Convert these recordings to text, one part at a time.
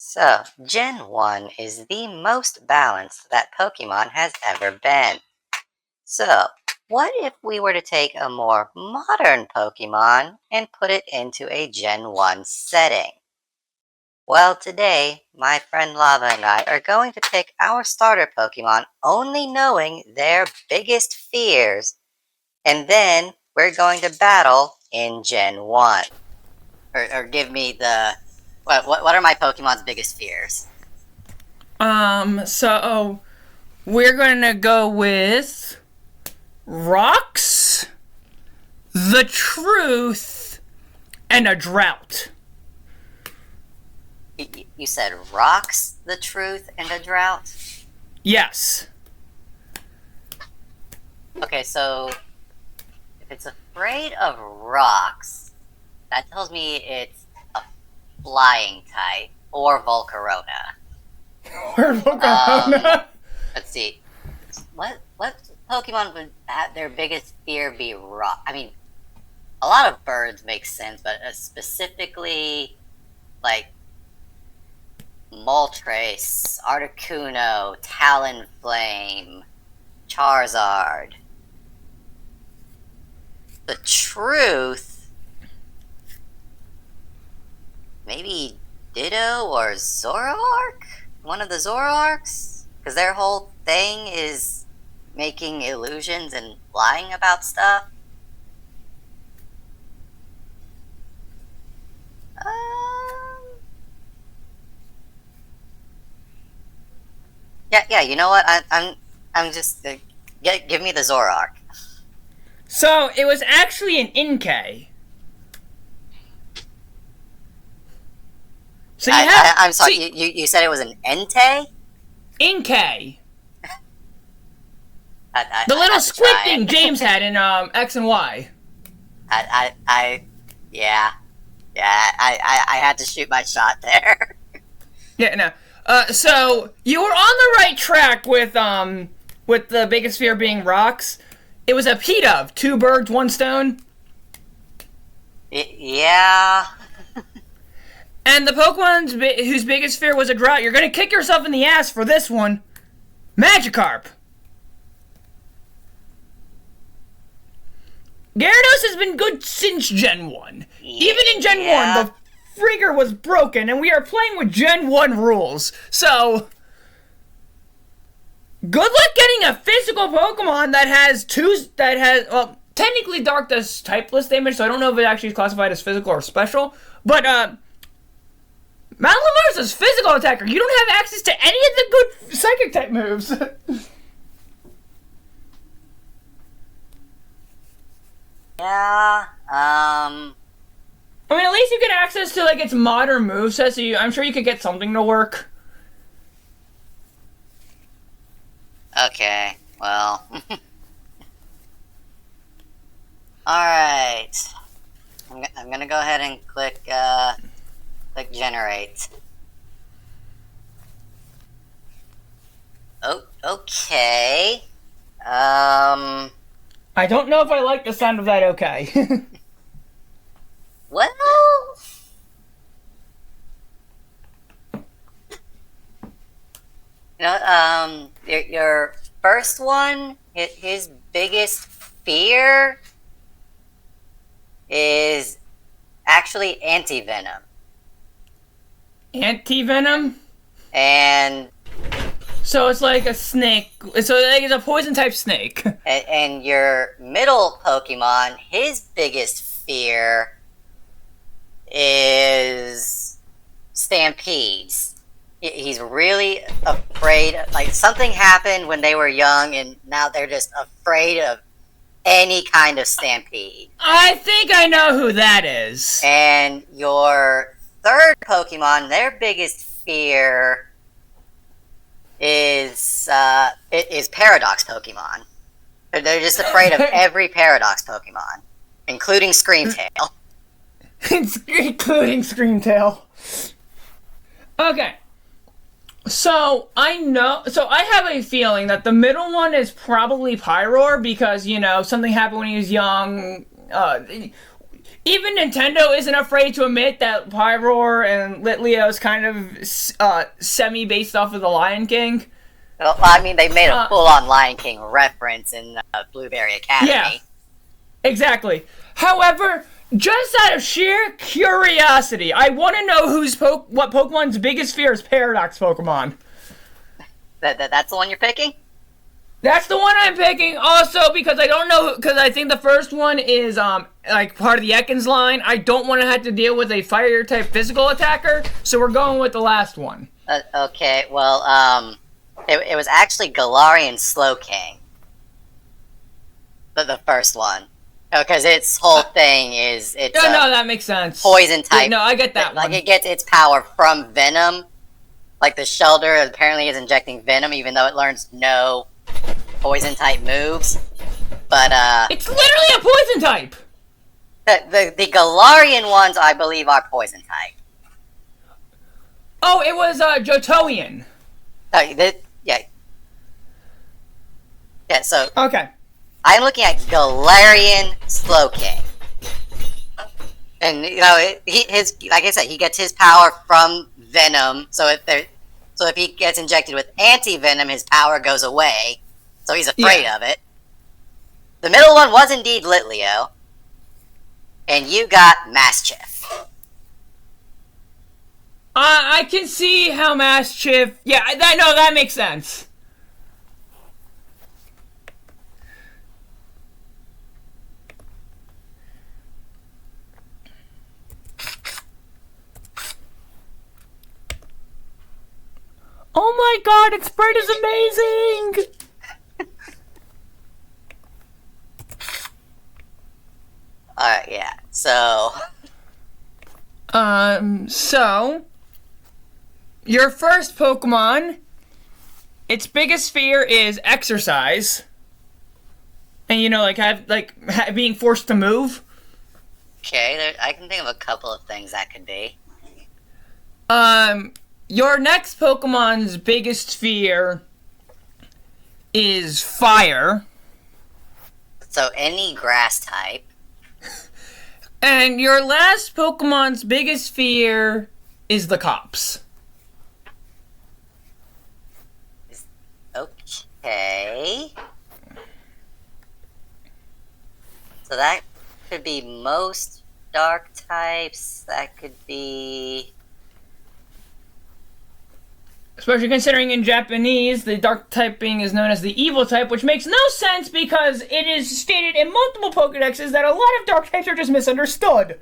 So, Gen 1 is the most balanced that Pokemon has ever been. So, what if we were to take a more modern Pokemon and put it into a Gen 1 setting? Well, today, my friend Lava and I are going to pick our starter Pokemon only knowing their biggest fears, and then we're going to battle in Gen 1. Or give me the... What are my Pokemon's biggest fears? So we're gonna go with rocks, the truth, and a drought. You said rocks, the truth, and a drought? Yes. Okay, so if it's afraid of rocks, that tells me it's a flying type or Volcarona. Or Pokémon. Let's see. What Pokemon would have their biggest fear be rock? I mean, a lot of birds make sense, but specifically like Moltres, Articuno, Talonflame, Charizard. The truth, maybe Ditto or Zoroark? One of the Zoroarks? Because their whole thing is making illusions and lying about stuff. Yeah. You know what? I'm just give me the Zoroark. So it was actually an Inkay. So I'm sorry. You said it was an Entei? Inkay. The little squid thing James had in X and Y. Yeah. I had to shoot my shot there. Yeah, no. So you were on the right track with the biggest fear being rocks. It was a P-Dove, 2 birds, 1 stone. Yeah. And the Pokemon whose biggest fear was a drought. You're gonna kick yourself in the ass for this one. Magikarp. Gyarados has been good since Gen 1. Even in Gen 1, the Frigger was broken, and we are playing with Gen 1 rules. So, good luck getting a physical Pokemon that has technically Dark does typeless damage, so I don't know if it actually is classified as physical or special. But, Malamar is a physical attacker. You don't have access to any of the good psychic type moves. Yeah, I mean, at least you get access to, like, its modern moveset, so I'm sure you could get something to work. Okay, well. Alright. I'm gonna go ahead and click generate. Oh, okay. I don't know if I like the sound of that okay. Well, your first one, his biggest fear is actually anti-venom. Anti-venom? And so it's like a snake. So it's a poison type snake. And your middle Pokemon, his biggest fear is stampedes. He's really afraid. Like, something happened when they were young, and now they're just afraid of any kind of stampede. I think I know who that is. And your third Pokemon, their biggest fear is Paradox Pokemon. They're just afraid of every Paradox Pokemon, including Screamtail. Including Screamtail. Okay. So I have a feeling that the middle one is probably Pyroar because, something happened when he was young. Even Nintendo isn't afraid to admit that Pyroar and Litleo is kind of semi-based off of the Lion King. Well, I mean, they made a Uh, full-on Lion King reference in Blueberry yeah, Academy. exactly. However, just out of sheer curiosity, I want to know what Pokemon's biggest fear is. Paradox Pokemon. That's the one you're picking? That's the one I'm picking. Also, because I don't know, because I think the first one is like part of the Ekans line. I don't want to have to deal with a fire type physical attacker, so we're going with the last one. Okay, well, it was actually Galarian Slowking. The first one. Because its whole thing is it's No, that makes sense. poison type. Yeah, no, I get that Like one. it gets its power from venom. Like the Shelter apparently is injecting venom, even though it learns no poison type moves. But It's literally a poison type. the Galarian ones, I believe, are poison type. Oh, it was Johtoian. Yeah, yeah. So Okay. I'm looking at Galarian Slowking. And you know, his like I said, he gets his power from venom. So if he gets injected with anti venom, his power goes away. So he's afraid of it. The middle one was indeed Litleo, and you got Mastiff. I can see how Mastiff. Yeah, that makes sense. Oh my god, its spread is amazing! Alright, yeah. So So your first Pokemon, its biggest fear is exercise. And being forced to move. okay, I can think of a couple of things that could be. Your next Pokemon's biggest fear is fire. So any grass type. And your last Pokemon's biggest fear is the cops. Okay. So that could be most dark types. That could be. Especially considering in Japanese, the dark typing is known as the evil type, which makes no sense because it is stated in multiple Pokedexes that a lot of dark types are just misunderstood.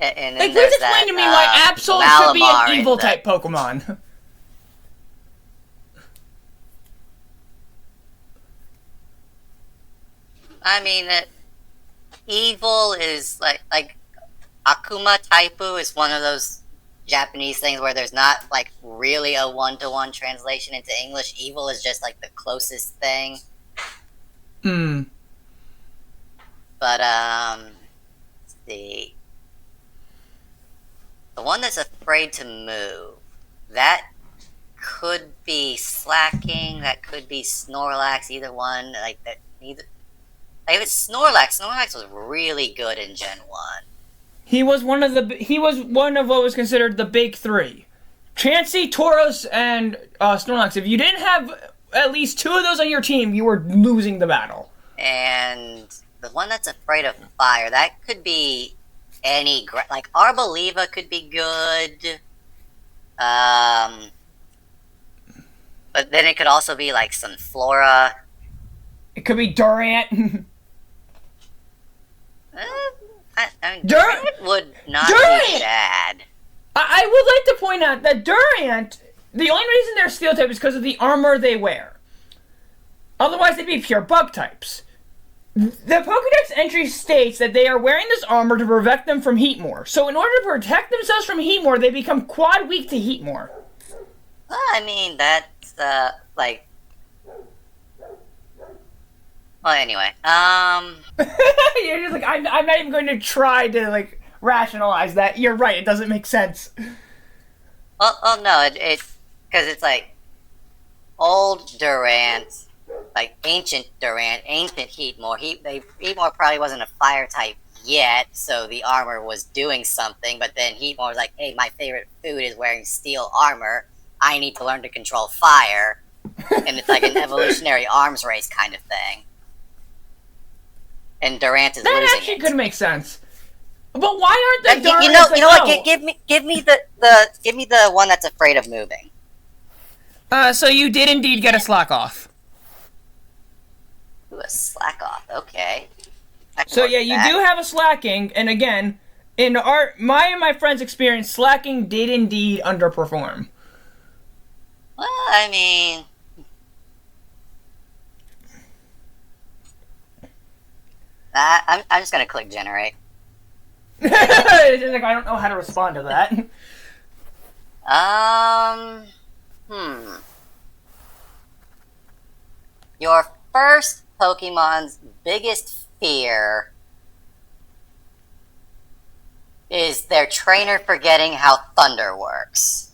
And Like, please explain to me why Absol should be an evil type Pokemon. I mean, evil is like Akuma Taipu is one of those Japanese things where there's not like really a one-to-one translation into English. Evil is just like the closest thing. Hmm. But let's see. The one that's afraid to move, that could be Slacking, that could be Snorlax, either one. Like that, either. Like if it's Snorlax, Snorlax was really good in Gen 1. He was one of what was considered the big three. Chansey, Tauros, and Snorlax. If you didn't have at least two of those on your team, you were losing the battle. And the one that's afraid of fire, that could be any... Like, Arboliva could be good. But then it could also be, like, Sunflora. It could be Durant. I mean, Durant would not be bad. I would like to point out that Durant, the only reason they're steel type is because of the armor they wear. Otherwise, they'd be pure bug types. The Pokedex entry states that they are wearing this armor to protect them from Heatmore. So in order to protect themselves from Heatmore, they become quad weak to Heatmore. Well, I mean, that's, like... Well, anyway, You're just like, I'm not even going to try to, like, rationalize that. You're right, it doesn't make sense. Well no, it because it's like... old Durant, like ancient Durant, ancient Heatmore. Heatmore probably wasn't a fire type yet, so the armor was doing something. But then Heatmore was like, "Hey, my favorite food is wearing steel armor. I need to learn to control fire," and it's like an evolutionary arms race kind of thing. And Durant is That losing actually it. could make sense. But why aren't the You know what? Give me the one that's afraid of moving. So you did indeed get a slack off. Ooh, a slack off. Okay. So yeah, you do have a slacking, and again, in my and my friends' experience, slacking did indeed underperform. Well, I mean, I'm just gonna click generate. It's just like I don't know how to respond to that. Your first Pokemon's biggest fear is their trainer forgetting how thunder works.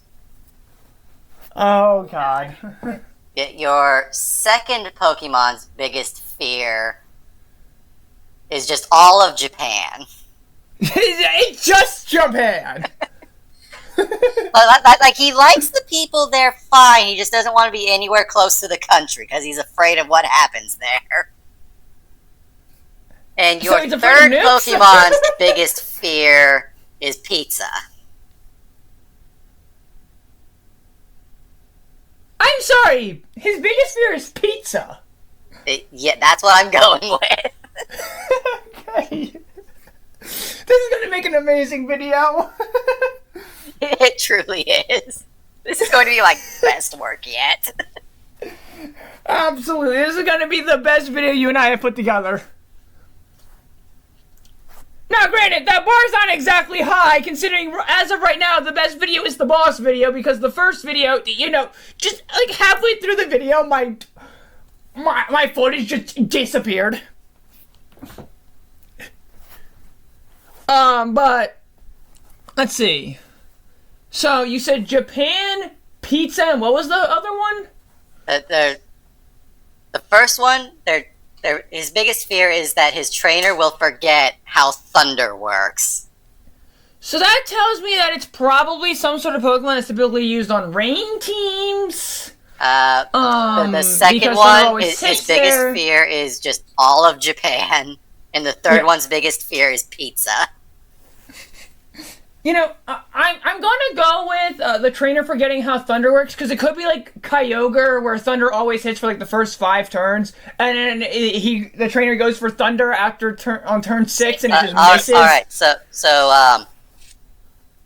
Oh god. Your second Pokemon's biggest fear is just all of Japan. It's just Japan. Like, he likes the people there fine, he just doesn't want to be anywhere close to the country because he's afraid of what happens there. And your third Pokemon's biggest fear is pizza. I'm sorry, his biggest fear is pizza. Yeah, that's what I'm going with. Okay. This is going to make an amazing video. It truly is. This is going to be like best work yet. Absolutely. This is going to be the best video you and I have put together. Now, granted, that bar's not exactly high, considering as of right now, the best video is the boss video, because the first video, you know, just like halfway through the video, my footage just disappeared. But let's see. So you said Japan, pizza, and what was the other one? The first one, his biggest fear is that his trainer will forget how thunder works. So that tells me that it's probably some sort of Pokemon that's typically used on rain teams. The second one, his biggest fear is just all of Japan, and the third one's biggest fear is pizza. You know, I'm gonna go with the trainer forgetting how thunder works, because it could be like Kyogre, where thunder always hits for like the first 5 turns, and then the trainer goes for thunder on turn 6, and it just misses. All right, so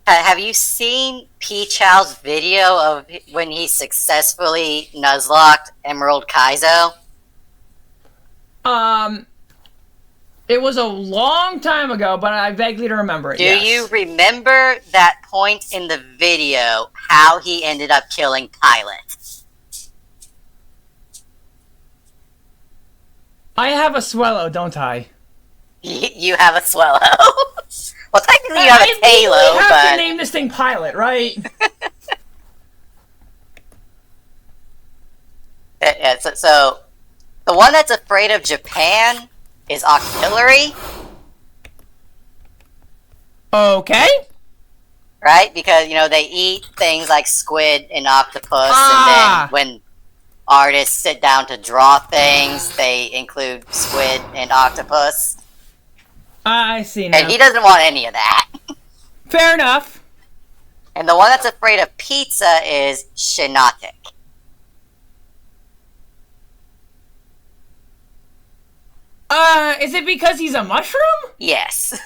have you seen P-Chow's video of when he successfully Nuzlocked Emerald Kaizo? It was a long time ago, but I vaguely remember it. Do you remember that point in the video, how he ended up killing Pilot? I have a Swallow, don't I? You have a Swallow. Well, technically you have a Halo, I have but... to name this thing Pilot, right? Yeah, so the one that's afraid of Japan is Octillery. Okay. Right? Because, you know, they eat things like squid and octopus, and then when artists sit down to draw things, they include squid and octopus. I see now. And he doesn't want any of that. Fair enough. And the one that's afraid of pizza is Shinatic. Is it because he's a mushroom? Yes.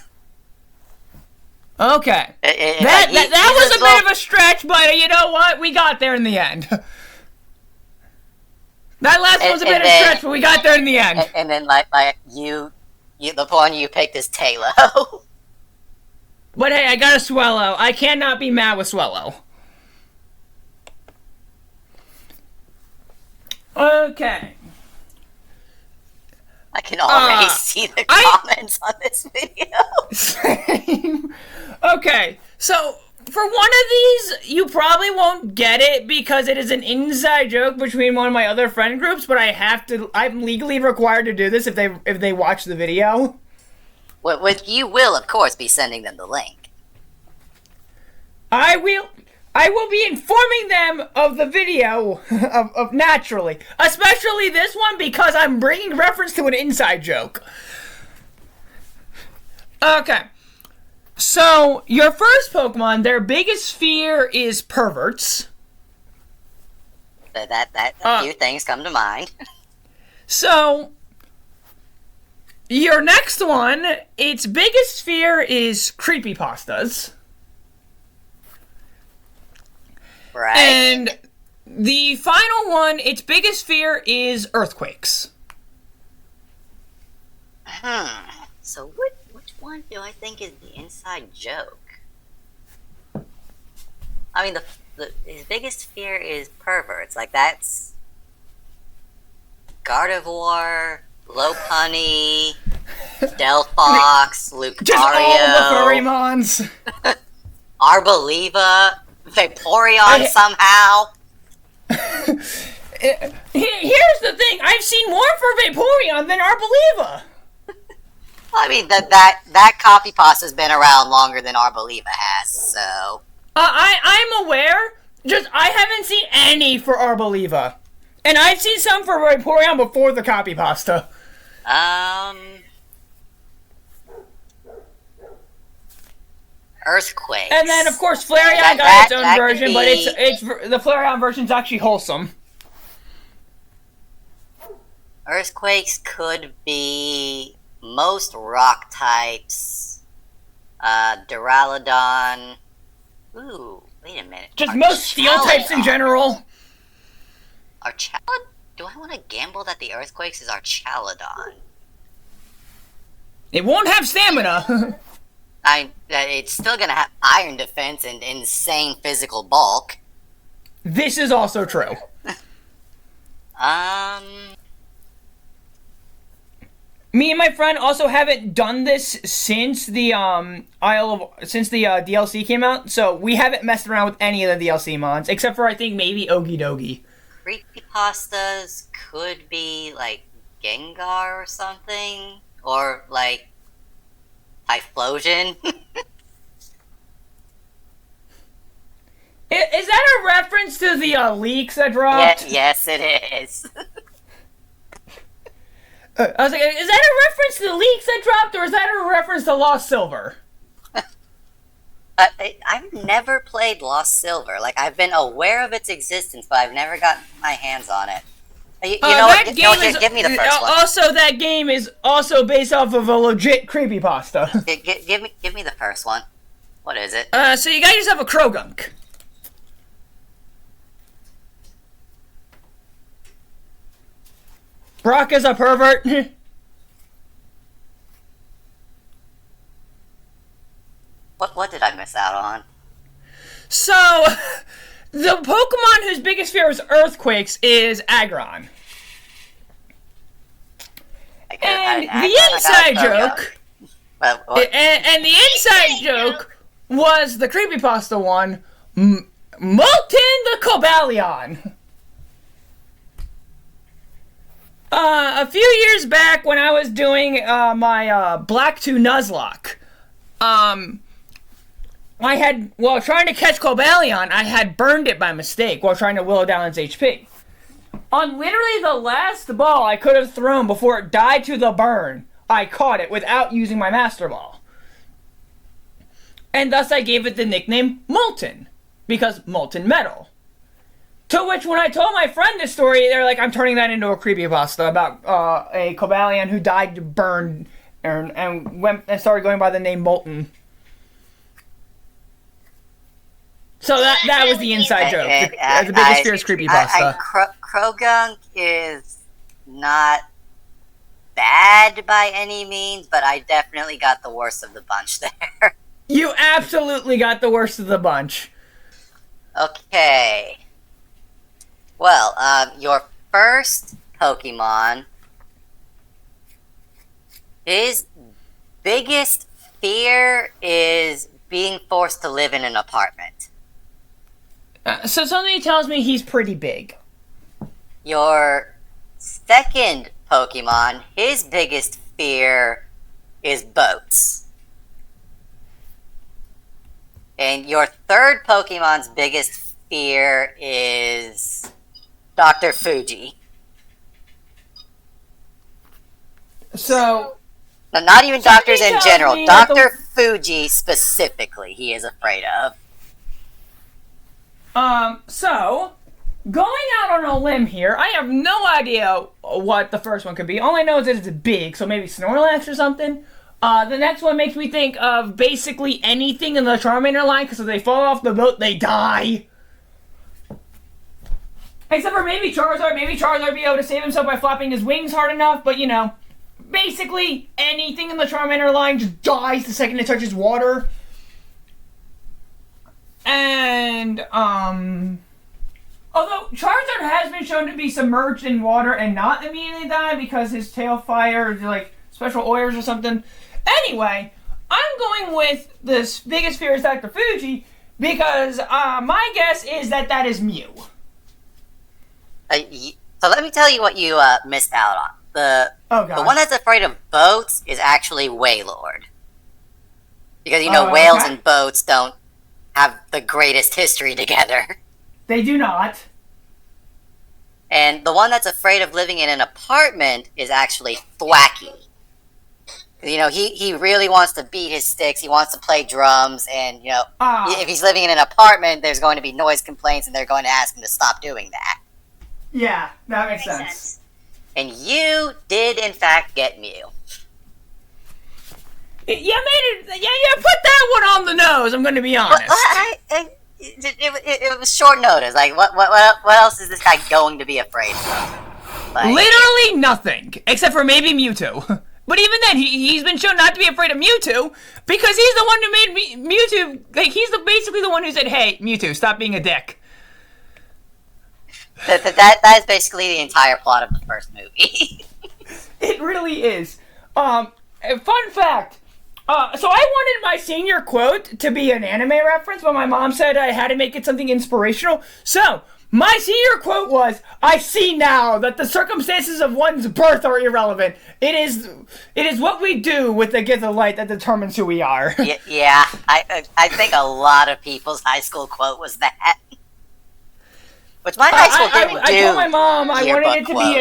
Okay. That was a bit of a stretch, but you know what? We got there in the end. That last one was a bit of a stretch, but we got there in the end. And then, like you, the one you picked is Taylor. But hey, I got a Swallow. I cannot be mad with Swallow. Okay. I can already see the comments on this video. Same. Okay, so for one of these, you probably won't get it because it is an inside joke between one of my other friend groups, but I'm legally required to do this if they watch the video. You will, of course, be sending them the link. I will be informing them of the video of naturally, especially this one because I'm bringing reference to an inside joke. Okay. So, your first Pokemon, their biggest fear is perverts. A few things come to mind. So, your next one, its biggest fear is creepypastas. Right. And the final one, its biggest fear is earthquakes. So which one do I think is the inside joke? I mean, his biggest fear is perverts. Like, that's Gardevoir, Lopunny, Delphox, Lucario, Just all the Furrymons. Arboliva, Vaporeon somehow. Here's the thing, I've seen more for Vaporeon than Arboliva. I mean, that copy pasta's been around longer than Arboliva has, so... I'm aware, just I haven't seen any for Arboliva. And I've seen some for Vaporeon before the copy pasta. Earthquakes. And then, of course, Flareon got its own version, but it's the Flareon version's actually wholesome. Earthquakes could be most rock types. Duraludon. Ooh, wait a minute. Just most steel types in general. Archaludon? Do I want to gamble that the Earthquakes is Archaludon? It won't have stamina. It's still gonna have iron defense and insane physical bulk. This is also true. Me and my friend also haven't done this since the DLC came out, so we haven't messed around with any of the DLC mons, except for I think maybe Ogie Dogie. Creepypastas could be like Gengar or something, or like Typhlosion. Is that a reference to the leaks that dropped? Yes, it is. I was like, is that a reference to the leaks that dropped, or is that a reference to Lost Silver? I've never played Lost Silver. Like, I've been aware of its existence, but I've never gotten my hands on it. You know what? Give me the first one. Also, that game is also based off of a legit creepypasta. Give me the first one. What is it? So you got yourself a Krogunk. Brock is a pervert. What did I miss out on? So, the Pokemon whose biggest fear is earthquakes is Aggron. And the inside joke... And the inside joke was the creepypasta one, Molten the Cobalion. A few years back when I was doing my Black 2 Nuzlocke, while trying to catch Cobalion, I had burned it by mistake while trying to willow down its HP. On literally the last ball I could have thrown before it died to the burn, I caught it without using my Master Ball. And thus I gave it the nickname Molten, because molten metal. To which, when I told my friend this story, they're like, I'm turning that into a creepypasta about a Cobalion who died burned and went and started going by the name Molten. So that was the inside joke. The biggest fear is creepypasta. Krogunk is not bad by any means, but I definitely got the worst of the bunch there. You absolutely got the worst of the bunch. Okay. Well, your first Pokemon, his biggest fear is being forced to live in an apartment. So something tells me he's pretty big. Your second Pokemon, his biggest fear is boats. And your third Pokemon's biggest fear is Dr. Fuji. So, No, not even doctors in tells general. me that Dr. Fuji specifically, he is afraid of. so, going out on a limb here, I have no idea what the first one could be. All I know is that it's big, so maybe Snorlax or something. The next one makes me think of basically anything in the Charmander line, because if they fall off the boat, they die. Except for maybe Charizard. Maybe Charizard would be able to save himself by flapping his wings hard enough, but you know, basically anything in the Charmander line just dies the second it touches water. And, although Charizard has been shown to be submerged in water and not immediately die because his tail fires like special oils or something. Anyway, I'm going with this biggest fear is Dr. Fuji because my guess is that is Mew. So let me tell you what you missed out on. The one that's afraid of boats is actually Wailord. Because, you know, whales and boats don't have the greatest history together. They do not. And the one that's afraid of living in an apartment is actually Thwacky. You know, he really wants to beat his sticks, he wants to play drums, and, you know, if he's living in an apartment, there's going to be noise complaints, and they're going to ask him to stop doing that. Yeah, that makes sense. And you did, in fact, get Mew. You put that one on the nose, I'm going to be honest. It was short notice. Like, what else is this guy going to be afraid of? Like, literally nothing, except for maybe Mewtwo. But even then, he's been shown not to be afraid of Mewtwo because he's the one who made Mewtwo. Like, he's basically the one who said, "Hey, Mewtwo, stop being a dick." That is basically the entire plot of the first movie. It really is. Fun fact. So I wanted my senior quote to be an anime reference, but my mom said I had to make it something inspirational. So, my senior quote was, "I see now that the circumstances of one's birth are irrelevant. It is what we do with the gift of light that determines who we are." Yeah, I think a lot of people's high school quote was that. Which my high school didn't do. I told my mom I wanted it to be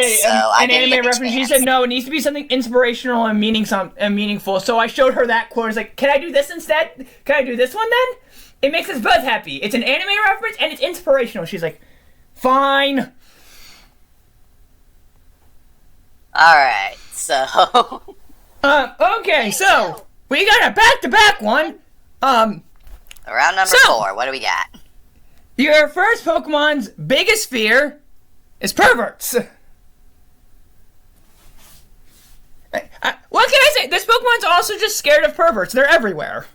an anime reference. She said no, it needs to be something inspirational and meaningful. So I showed her that quote. I was like, "Can I do this instead? Can I do this one then? It makes us both happy. It's an anime reference and it's inspirational." She's like, "Fine." Alright, so... Okay, so we got a back-to-back one. Round number 4, what do we got? Your first Pokemon's biggest fear is perverts. What can I say? This Pokemon's also just scared of perverts. They're everywhere.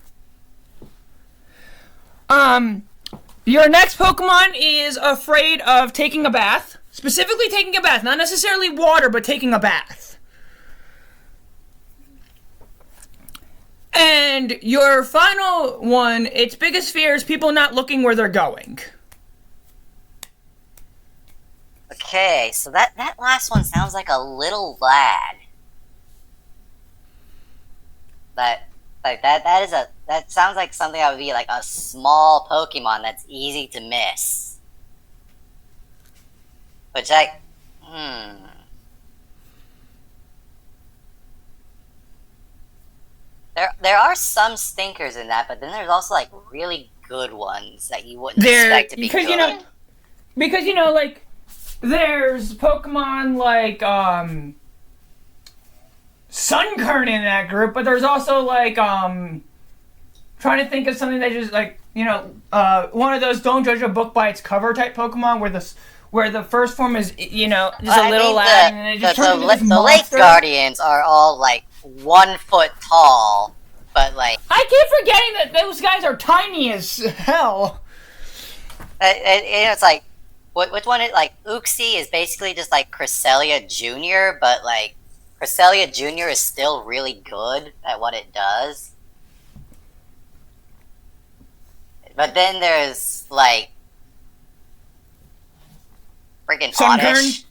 Your next Pokemon is afraid of taking a bath. Specifically taking a bath. Not necessarily water, but taking a bath. And your final one, its biggest fear is people not looking where they're going. Okay, so that last one sounds like a little lad. That sounds like something that would be like a small Pokemon that's easy to miss. Which There are some stinkers in that, but then there's also like really good ones that you wouldn't expect to be good. Because you know, like there's Pokemon like Sunkern in that group, but there's also like trying to think of something that just like, you know, one of those don't judge a book by its cover type Pokemon where the first form is, you know, just a little lad and it just turns into this monster. The Lake Guardians are all like 1 foot tall, but like... I keep forgetting that those guys are tiny as hell. It's like, which one is, like, Uxie is basically just like Cresselia Jr., but like, Cresselia Jr. is still really good at what it does. But then there's, like, freaking Sunkern? Oddish.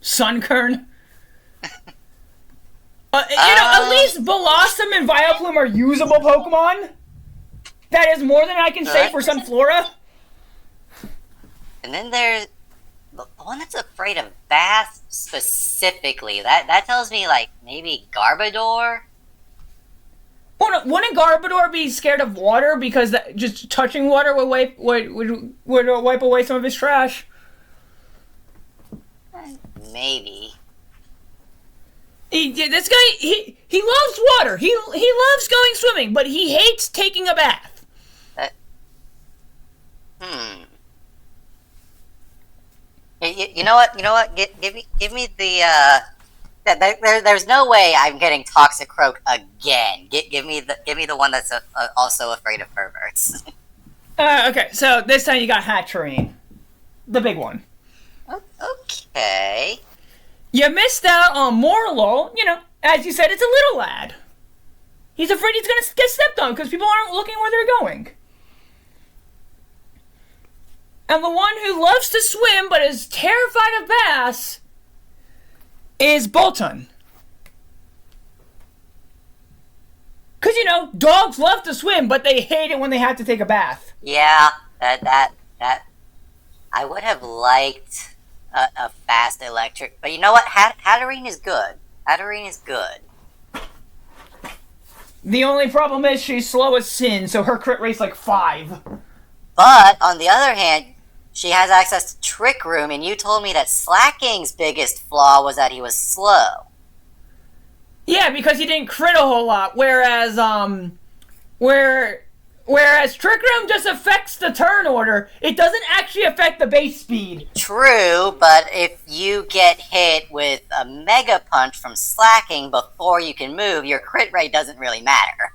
Sunkern? At Um, least Blossom and Vileplume are usable Pokemon. That is more than I can say for Sunflora. and then there's the one that's afraid of baths specifically. That tells me, like, maybe Garbodor? Wouldn't Garbodor be scared of water because just touching water would wipe away some of his trash? Maybe. This guy, he loves water. He loves going swimming, but he hates taking a bath. That, hmm. You know what? You know what? Give me the. There's no way I'm getting Toxicroak again. Give me the one that's also afraid of perverts. Okay, so this time you got Hatterene, the big one. Okay. You missed out on Morlul. As you said, it's a little lad. He's afraid he's gonna get stepped on because people aren't looking where they're going. And the one who loves to swim but is terrified of baths is Bolton. Because, dogs love to swim, but they hate it when they have to take a bath. Yeah, that I would have liked a fast electric, but you know what? Hatterene is good. Hatterene is good. The only problem is she's slow as sin, so her crit rate's like 5. But on the other hand, she has access to Trick Room, and you told me that Slacking's biggest flaw was that he was slow. Yeah, because he didn't crit a whole lot, whereas Trick Room just affects the turn order. It doesn't actually affect the base speed. True, but if you get hit with a Mega Punch from Slacking before you can move, your crit rate doesn't really matter.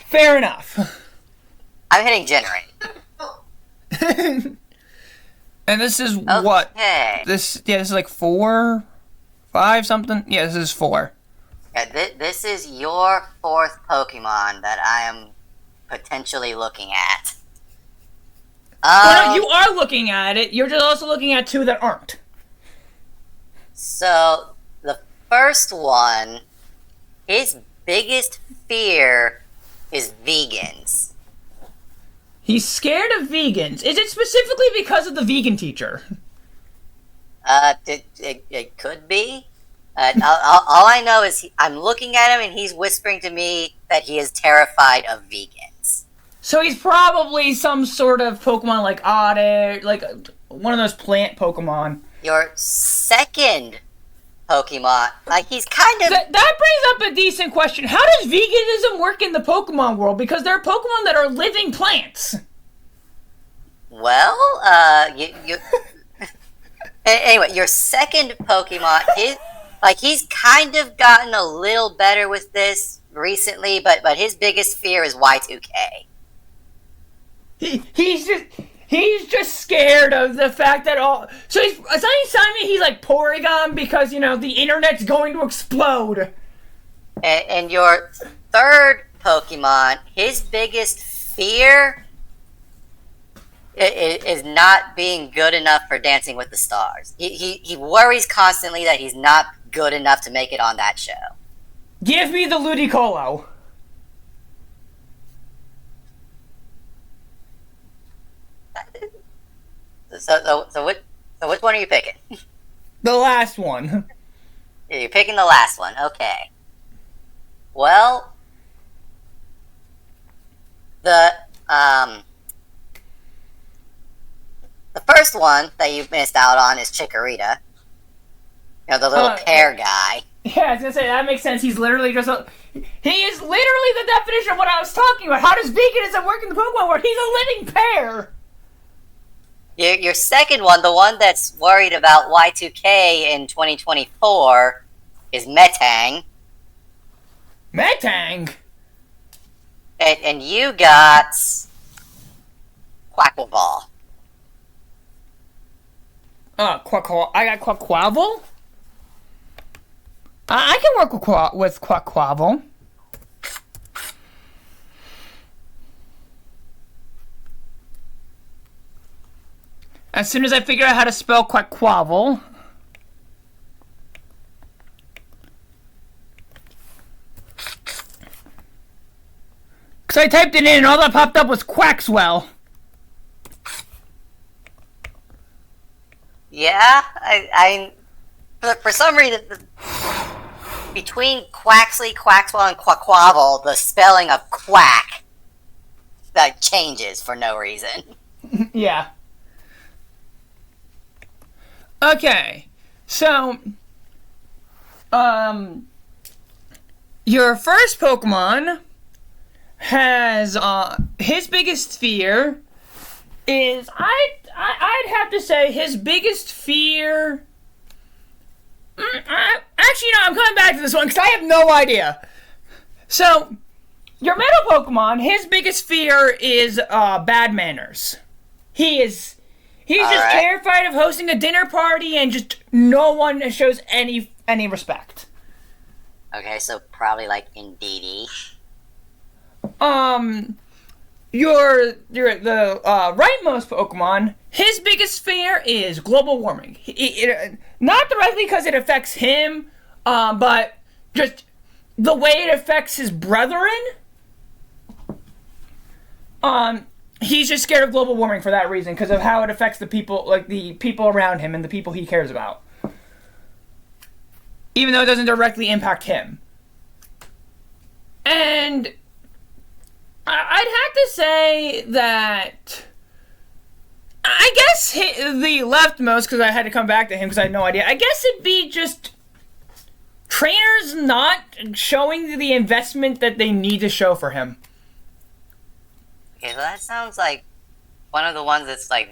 Fair enough. I'm hitting Generate. And this is Okay. what? This is like 4, 5 something? Yeah, this is 4. Yeah, this is your 4th Pokemon that I am potentially looking at. Well, no, you are looking at it. You're just also looking at 2 that aren't. So, the first one, his biggest fear is vegans. He's scared of vegans. Is it specifically because of the vegan teacher? It could be. All I know is I'm looking at him and he's whispering to me that he is terrified of vegans. So he's probably some sort of Pokemon like Otter, like one of those plant Pokemon. Your second Pokemon, like he's kind of... That brings up a decent question. How does veganism work in the Pokemon world? Because there are Pokemon that are living plants. Well, you anyway, your second Pokemon, he's kind of gotten a little better with this recently, but his biggest fear is Y2K. He's just scared of the fact that So he's telling me he's like Porygon because the internet's going to explode. And your third Pokemon, his biggest fear is not being good enough for Dancing with the Stars. He worries constantly that he's not good enough to make it on that show. Give me the Ludicolo. So which one are you picking? The last one. You're picking the last one. Okay. Well, the first one that you missed out on is Chikorita. The little pear guy. Yeah, I was gonna say that makes sense. He's literally just he is literally the definition of what I was talking about. How does veganism work in the Pokemon world? He's a living pear. Your second one, the one that's worried about Y2K in 2024, is Metang. Metang? And you got Quacklebaw. I got Quackquavel? I can work with Quackquavel. As soon as I figure out how to spell Quackquavel. Because I typed it in and all that popped up was Quaxwell. Yeah, for some reason, between Quaxley, Quaxwell, and Quaquavel, the spelling of quack that changes for no reason. Yeah. Okay, so, your first Pokemon has, his biggest fear is, I'd have to say his biggest fear, actually, no, I'm coming back to this one, because I have no idea. So, your middle Pokemon, his biggest fear is, bad manners. He's just terrified of hosting a dinner party and just no one shows any respect. Okay, so probably like Indeedee. The rightmost Pokemon, his biggest fear is global warming. Not directly because it affects him, but just the way it affects his brethren. He's just scared of global warming for that reason, because of how it affects the people, like the people around him and the people he cares about. Even though it doesn't directly impact him. And I'd have to say that I guess the leftmost, because I had to come back to him because I had no idea. I guess it'd be just trainers not showing the investment that they need to show for him. Okay, so that sounds like one of the ones that's like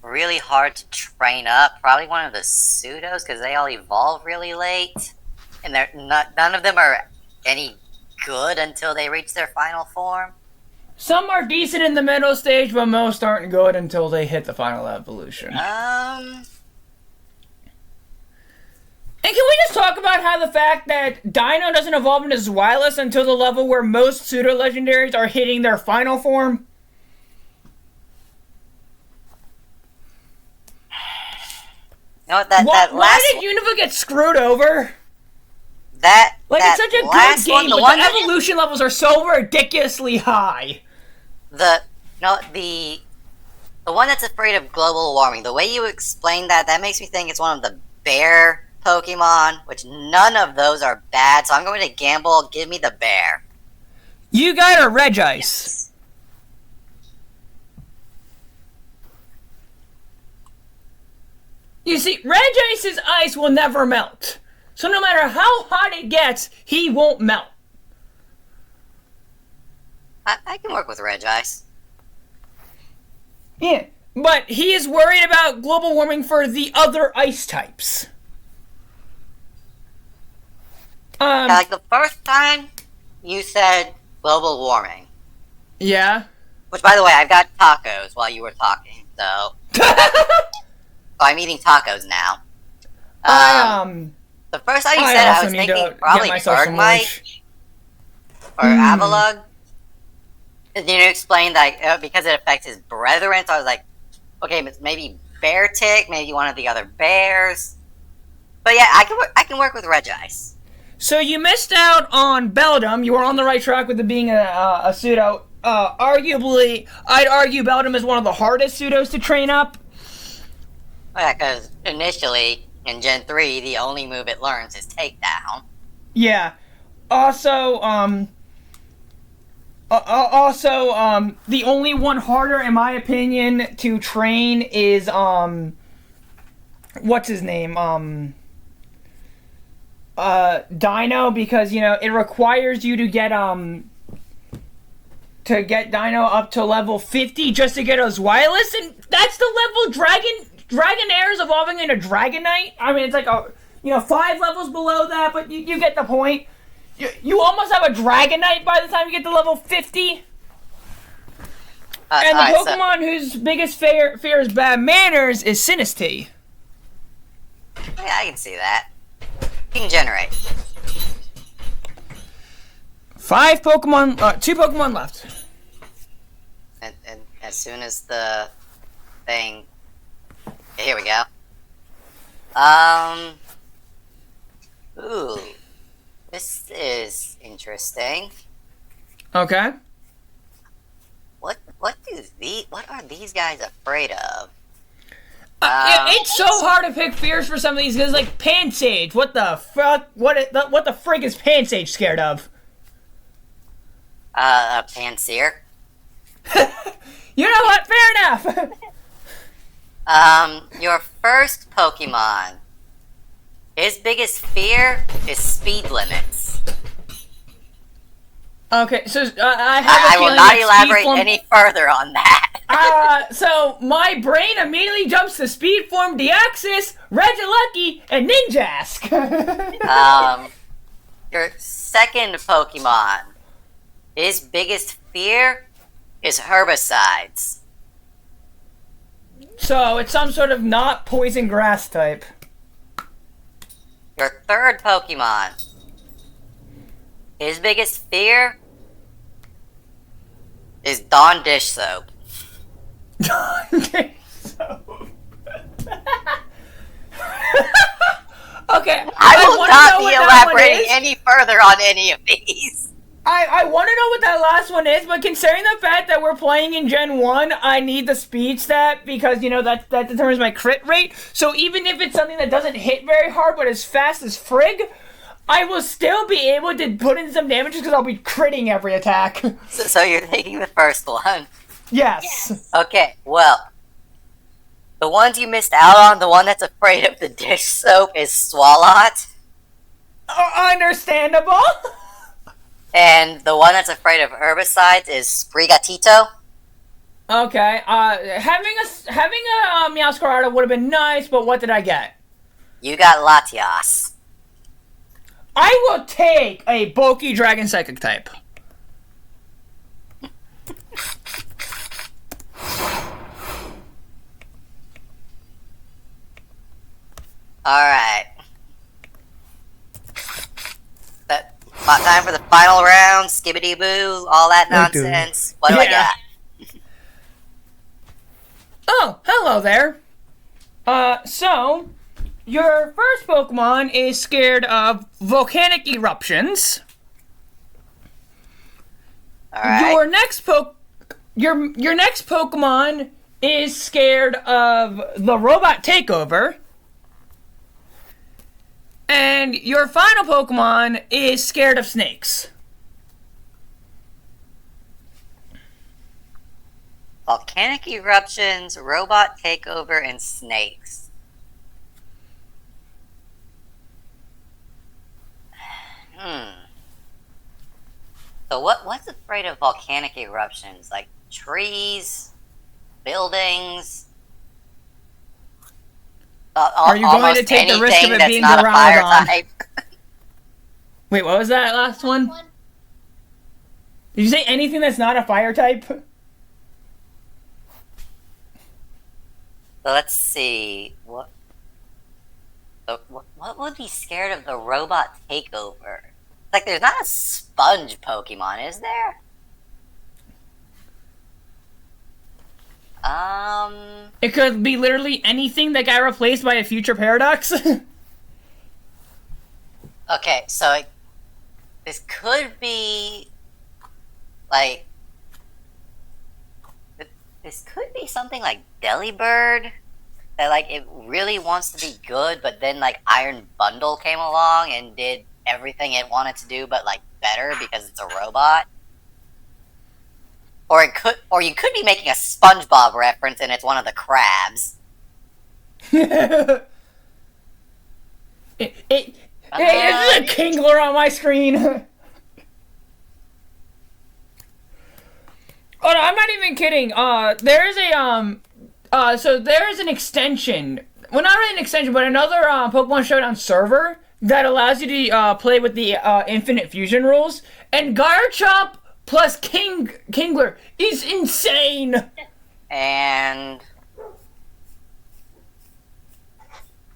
really hard to train up. Probably one of the pseudos, because they all evolve really late, and none of them are any good until they reach their final form. Some are decent in the middle stage, but most aren't good until they hit the final evolution. And can we just talk about how the fact that Dino doesn't evolve into Zweilous until the level where most pseudo-legendaries are hitting their final form? You know what, why did Unova get screwed over? It's such a good game, but the evolution levels are so ridiculously high. The one that's afraid of global warming, the way you explain that makes me think it's one of the bear Pokemon, which none of those are bad, so I'm going to gamble, give me the bear. You got a Regice. You see, Regice's ice will never melt. So no matter how hot it gets, he won't melt. I can work with Regice. Yeah, but he is worried about global warming for the other ice types. Like the first time you said global warming. Yeah. Which, by the way, I've got tacos while you were talking, so. I'm eating tacos now. The first time you said, I was thinking probably Bergmite or Avalugg. And you explained that because it affects his brethren, so I was like, okay, maybe Beartic, maybe one of the other bears. But yeah, I can work with Regice. So you missed out on Beldum. You were on the right track with it being a pseudo. Arguably, I'd argue Beldum is one of the hardest pseudos to train up. Oh, yeah, because initially, in Gen 3, the only move it learns is Takedown. Yeah. Also, the only one harder, in my opinion, to train is, what's his name? Dino, because, it requires you to get Dino up to level 50 just to get a Zweilous, and that's the level Dragonair is evolving into Dragonite. I mean, it's like 5 levels below that, but you get the point. You almost have a Dragonite by the time you get to level 50. And the Pokemon whose biggest fear is bad manners is Sinistea. Yeah, I can see that. King Generate. 2 Pokemon left. And as soon as the thing Here we go. Um. Ooh. This is interesting. Okay. What are these guys afraid of? It's so hard to pick fears for some of these because, like, Pansage. What the fuck? What the frig is Pansage scared of? A Panseer. You know what? Fair enough. Your first Pokemon. His biggest fear is speed limits. Okay, so I have a I will feeling not that elaborate Speed Form- any further on that. So my brain immediately jumps to Speed Form, Deoxys, Regilucky, and Ninjask. Your second Pokemon. His biggest fear is herbicides. So it's some sort of not poison grass type. Your third Pokemon. His biggest fear is Dawn dish soap. Okay, okay, I will wanna not know be what that one elaborating is. any further on any of these. I want to know what that last one is, but considering the fact that we're playing in Gen 1, I need the speed stat because, you know, that determines my crit rate. So even if it's something that doesn't hit very hard but as fast as frig, I will still be able to put in some damage because I'll be critting every attack. So you're taking the first one. Yes. Okay, well, the ones you missed out on, the one that's afraid of the dish soap is Swalot, Understandable. and the one that's afraid of herbicides is Sprigatito. Okay, having a Meowscarada would have been nice, but what did I get? You got Latias. I will take a bulky Dragon Psychic type. Alright. Time for the final round, skibbity boo, all that nonsense. What do I Yeah. got? Oh, hello there. So, your first Pokemon is scared of volcanic eruptions. Alright. Your next Pokemon is scared of the robot takeover. And your final Pokemon is scared of snakes. Volcanic eruptions, robot takeover, and snakes. So what's afraid of volcanic eruptions? Like trees, buildings? Are you going to take the risk of it being not a fire Duraludon? type. Wait, what was that last one? Did you say anything that's not a fire type? So let's see. What would be scared of the robot takeover? Like, there's not a sponge Pokemon, is there? It could be literally anything that got replaced by a future paradox. Okay, so this could be like this could be something like Delibird that like it really wants to be good, but then like Iron Bundle came along and did everything it wanted to do, but like better because it's a robot. Or you could be making a SpongeBob reference and it's one of the crabs. Hey, this is a Kingler on my screen. Oh no, I'm not even kidding. There's so there's an extension. Well, not really an extension, but another Pokemon Showdown server that allows you to play with the infinite fusion rules. And Garchomp plus Kingler is insane. And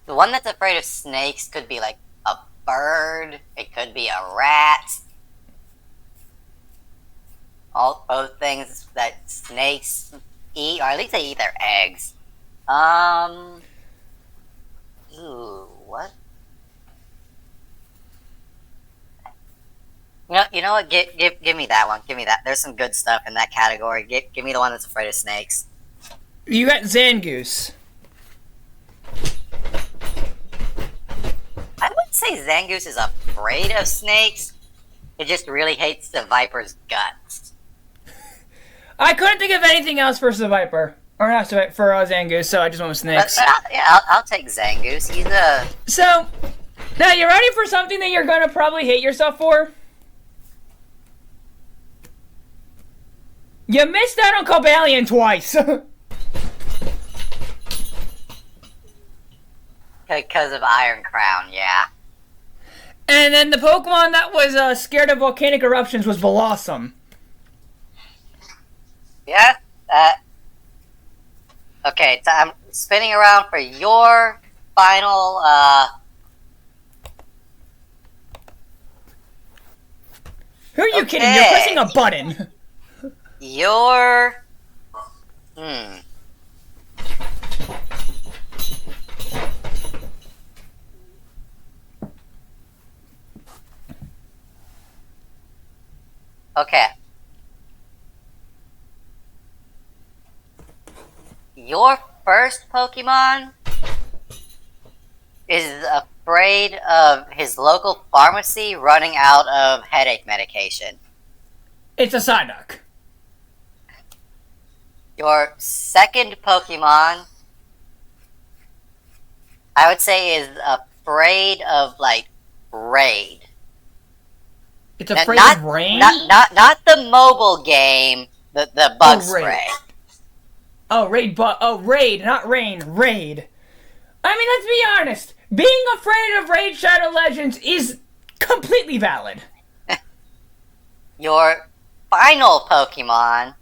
the one that's afraid of snakes could be like a bird. It could be a rat. Both things that snakes eat, or at least they eat their eggs. Ooh, what? You know what? Give me that one. Give me that. There's some good stuff in that category. Give me the one that's afraid of snakes. You got Zangoose. I wouldn't say Zangoose is afraid of snakes. It just really hates the viper's guts. I couldn't think of anything else for the Viper. Or not for Zangoose, so I just went with snakes. I'll take Zangoose. He's a... So, now you ready for something that you're gonna probably hate yourself for? You missed out on Cobalion twice. Because of Iron Crown, yeah. And then the Pokemon that was scared of volcanic eruptions was Blossom. Yeah, okay, so I'm spinning around for your final, Who are you kidding? You're pressing a button. your... Okay. Your first Pokemon is afraid of his local pharmacy running out of headache medication. It's a Psyduck. Your second Pokemon, I would say, is afraid of, like, Raid. It's afraid of rain? Not the mobile game, the bug spray. Raid, not rain, Raid. I mean, let's be honest. Being afraid of Raid Shadow Legends is completely valid. Your final Pokemon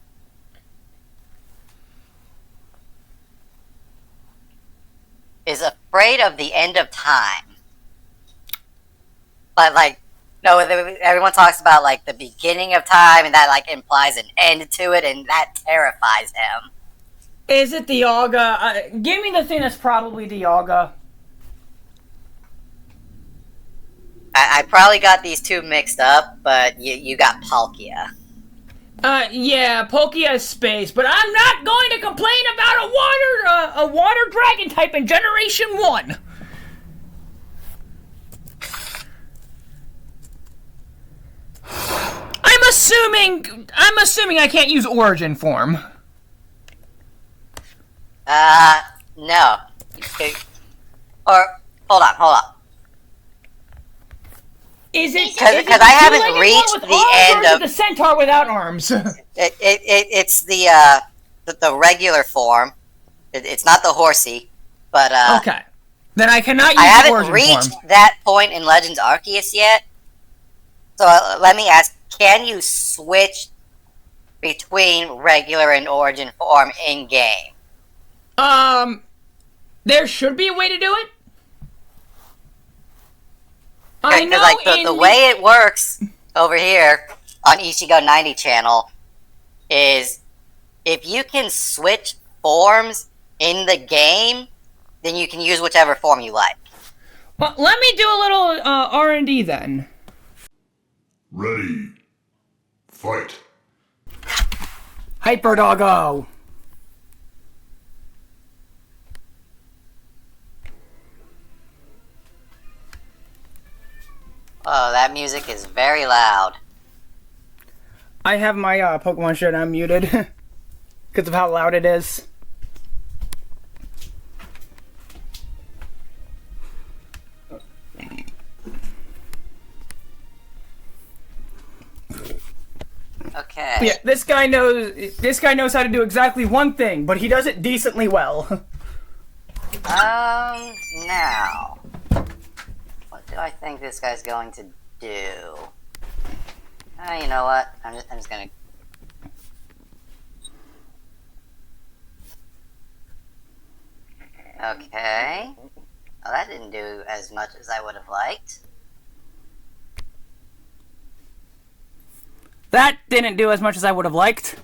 is afraid of the end of time. But, like, no, everyone talks about, like, the beginning of time, and that, like, implies an end to it, and that terrifies him. Is it Dialga? Give me the thing that's probably Dialga. I probably got these two mixed up, but you got Palkia. Yeah, Palkia is space, but I'm not going to complain about a water dragon type in Generation 1. I'm assuming I can't use Origin form. No. Or, hold on. Is it? Because I haven't reached the end of the Centaur without arms. It's the regular form. It's not the horsey, but okay. Then I cannot use I haven't Origin reached form. that point in Legends Arceus yet. So let me ask: can you switch between regular and Origin form in game? There should be a way to do it. I know, like the way it works over here on Ichigo 90 channel is if you can switch forms in the game, then you can use whichever form you like. Well, let me do a little R&D then. Ready. Fight. Hyper Doggo. Oh, that music is very loud. I have my Pokemon shirt unmuted because of how loud it is. Okay. Yeah, this guy knows how to do exactly one thing, but he does it decently well. Now, what do I think this guy's going to do? You know what? I'm just gonna. Okay. Well, that didn't do as much as I would have liked. That didn't do as much as I would have liked.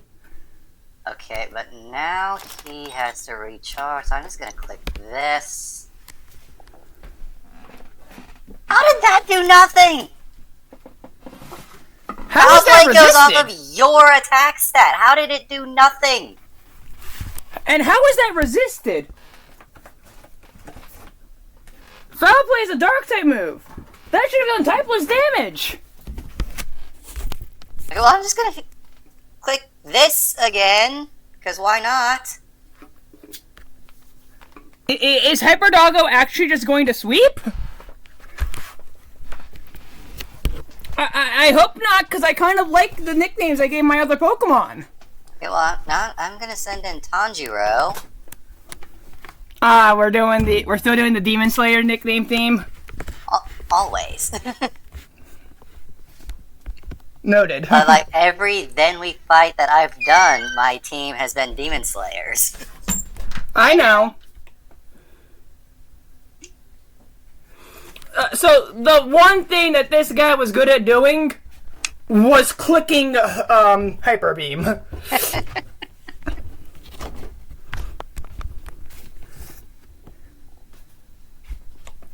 Okay, but now he has to recharge, so I'm just gonna click this. How did that do nothing? How was that Blade goes off of resisted? your attack stat. How did it do nothing? And how was that resisted? Foul Play is a dark type move. That should have done typeless damage. Okay, well, I'm just gonna click this again, because why not? Is Hyper Doggo actually just going to sweep? I hope not, because I kind of like the nicknames I gave my other Pokemon. Okay, well, now I'm gonna send in Tanjiro. We're still doing the Demon Slayer nickname theme. Always. Noted. Like every Then We Fight that I've done, my team has been Demon Slayers. I know. So the one thing that this guy was good at doing was clicking Hyper Beam.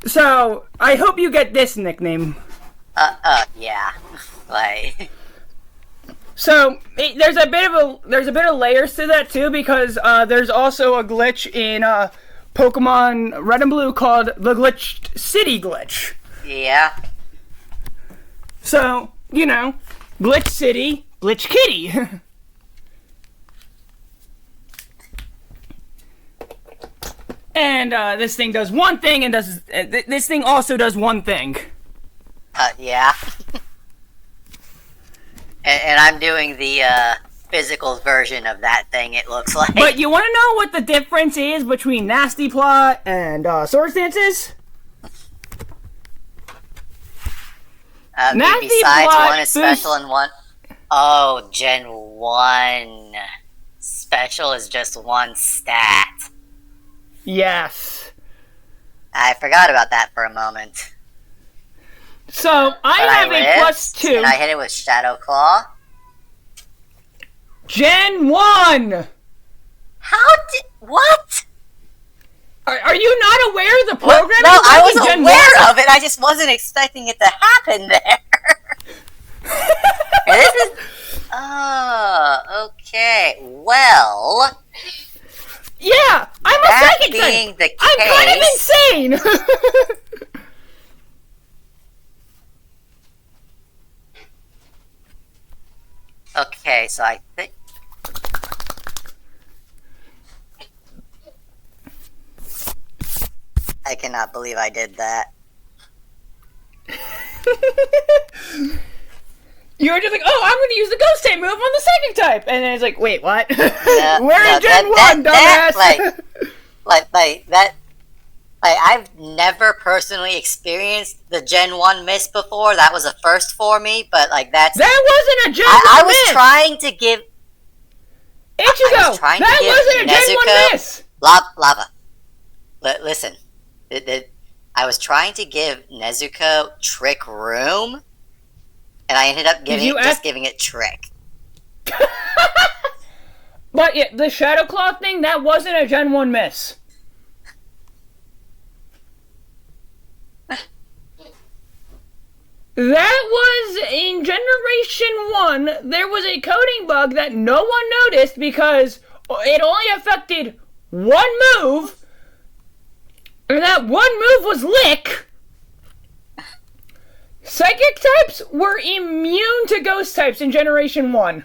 So I hope you get this nickname. Yeah. Like, So there's a bit of layers to that too, because there's also a glitch in Pokemon Red and Blue called the Glitched City glitch. yeah. So, you know, Glitch City, Glitch Kitty. And this thing does one thing, and this thing also does one thing. Yeah. and I'm doing the physical version of that thing, it looks like. But you want to know what the difference is between Nasty Plot and Sword Dance is? Nasty Besides Plot one is special and one... Oh, Gen 1. Special is just one stat. Yes. I forgot about that for a moment. So But I have a lived, plus 2. And I hit it with Shadow Claw. Gen 1! How did... What? Are you not aware of the What? programming? No, I back in was Gen aware 1? of it. I just wasn't expecting it to happen there. And this is... Oh, okay. Well... Yeah, I'm a That second being type. the I'm kind of case- insane. Okay, so I think... I cannot believe I did that. You were just like, oh, I'm going to use the ghost type move on the second type, and then it's like, wait, what? We're no, in Gen 1, that, dumbass. like that... Like, I've never personally experienced the Gen 1 miss before. That was a first for me, but, like, that's... That wasn't a Gen 1 I was miss. trying to give... Ichigo, I was trying to that give wasn't a Gen 1 Nezuko- miss. Lava. Listen. I was trying to give Nezuko Trick Room, and I ended up giving it Trick. But yeah, the Shadow Claw thing, that wasn't a Gen 1 miss. That was in Generation 1. There was a coding bug that no one noticed because it only affected one move. And that one move was Lick. Psychic types were immune to ghost types in Generation 1.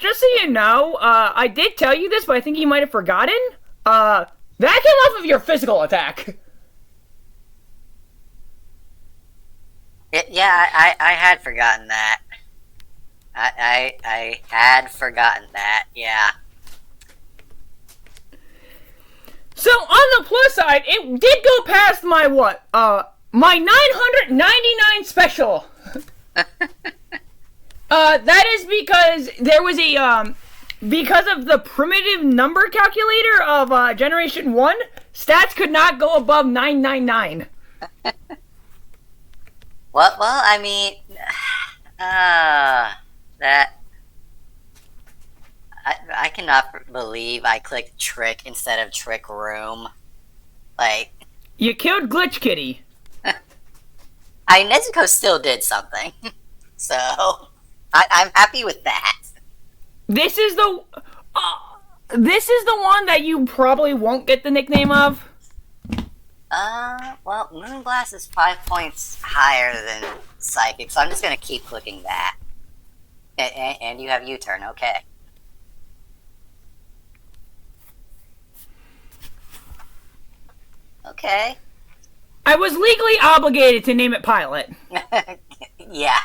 Just so you know, I did tell you this, but I think you might have forgotten. That came off of your physical attack. Yeah, I had forgotten that. I had forgotten that, yeah. So, on the plus side, it did go past my my 999 special. That is because there was a, because of the primitive number calculator of, Generation 1, stats could not go above 999. Well, I mean, that... I cannot believe I clicked trick instead of trick room. Like, You killed Glitch Kitty. Nezuko still did something. So, I'm happy with that. This is the. This is the one that you probably won't get the nickname of. Well, Moonblast is 5 points higher than Psychic, so I'm just gonna keep clicking that. And you have U-turn, okay. Okay. I was legally obligated to name it Pilot. Yeah.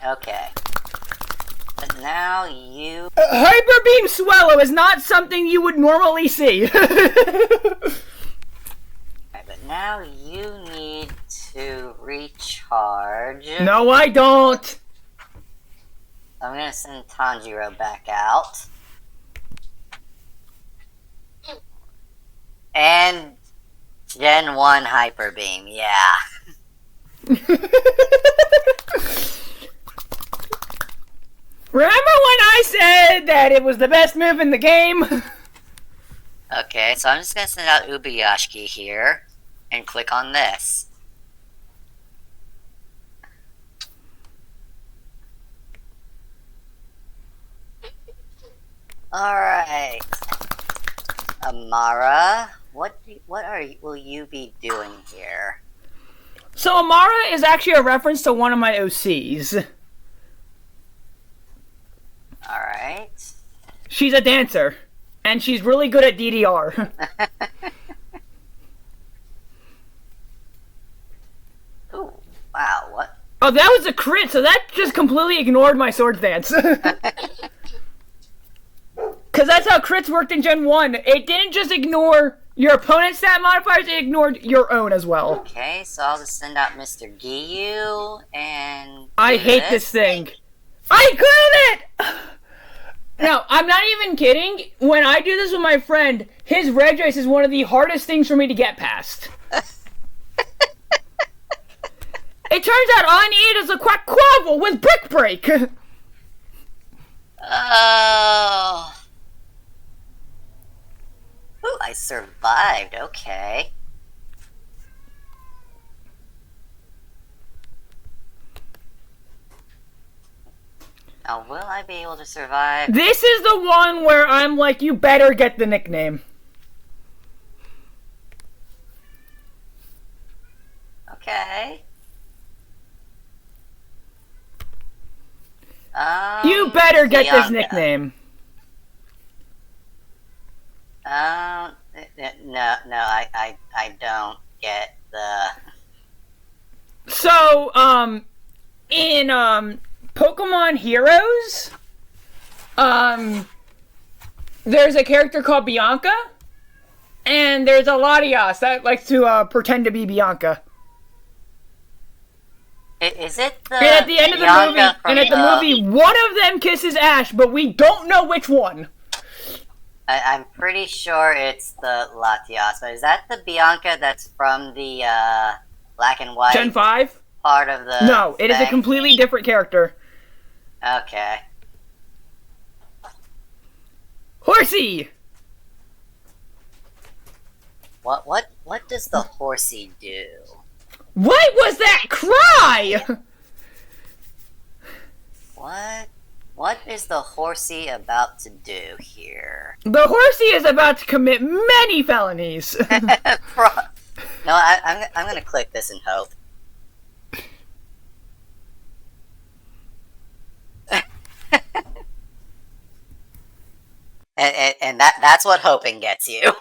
Okay. But now you... Hyper Beam Swallow is not something you would normally see. But now you need to recharge. No, I don't. I'm gonna send Tanjiro back out. And Gen 1 Hyper Beam, yeah. Remember when I said that it was the best move in the game? Okay, so I'm just gonna send out Ubuyashiki here and click on this. Alright. Amara, will you be doing here? So Amara is actually a reference to one of my OCs. Alright. She's a dancer, and she's really good at DDR. Ooh, wow, what? Oh, that was a crit, so that just completely ignored my sword dance. Because that's how crits worked in Gen 1. It didn't just ignore your opponent's stat modifiers, it ignored your own as well. Okay, so I'll just send out Mr. Giyu and... I hate this thing. I cleared it! No, I'm not even kidding. When I do this with my friend, his red race is one of the hardest things for me to get past. It turns out all I need is a Quack Quavel with Brick Break. Oh. Ooh, I survived, okay. Now, will I be able to survive? This is the one where I'm like, you better get the nickname. Okay. You better get this Bianca. nickname. No, I don't get the... So, in, Pokemon Heroes, there's a character called Bianca, and there's a Latias that likes to, pretend to be Bianca. Is it the... And at the end of the movie, Bianca from one of them kisses Ash, but we don't know which one. I'm pretty sure it's the Latias, but is that the Bianca that's from the, Black and White Gen 5? part of the... No, it is a thing? completely different character. Okay. Horsey! What does the horsey do? What was that cry? What is the horsey about to do here? The horsey is about to commit many felonies. No, I'm gonna click this and hope. and that's what hoping gets you.